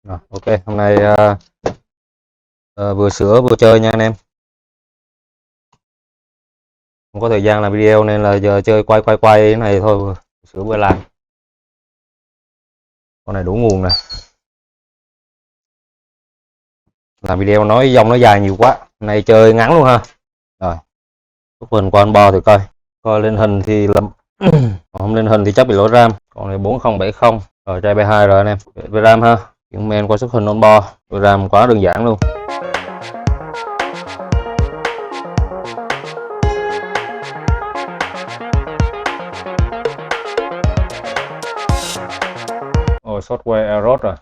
Rồi, ok, hôm nay vừa sửa vừa chơi nha anh em. Không có thời gian làm video nên là giờ chơi quay cái này thôi, vừa sửa vừa làm. Con này đủ nguồn nè. Làm video nói dòng nó dài nhiều quá. Hôm nay chơi ngắn luôn ha. Rồi, chúc mình qua bo thì coi lên hình thì làm không lên hình thì chắc bị lỗi RAM. Còn này 4070 rồi trai B2 rồi anh em. Về RAM ha. Chuyển men qua xuất hình on bo. Về RAM quá đơn giản luôn. Ôi software error rồi.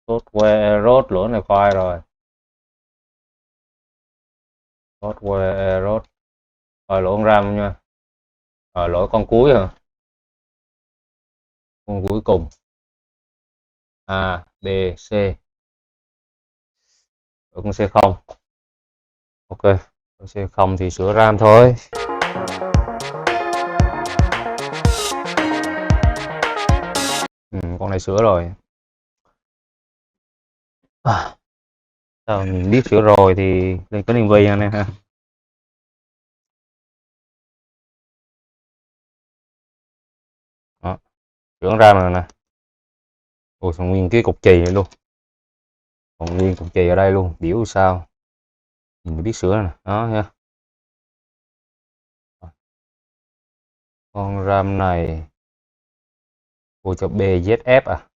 Software error lỗi này khoai rồi. Software error. Rồi lỗi RAM nha. Rồi lỗi con cuối hả? Con cuối cùng. A, B, C. Rồi con C không. Ok. Con C không thì sửa RAM thôi. Con này sửa rồi. Sao mình biết sửa rồi thì lên cái niềm vui anh em ha. Đó. Sửa RAM rồi nè. Ôi còn nguyên cái cục chì này luôn. Còn nguyên cục chì ở đây luôn, biểu sao. Mình biết sửa nè, đó nha. Con RAM này cô cho BZF à.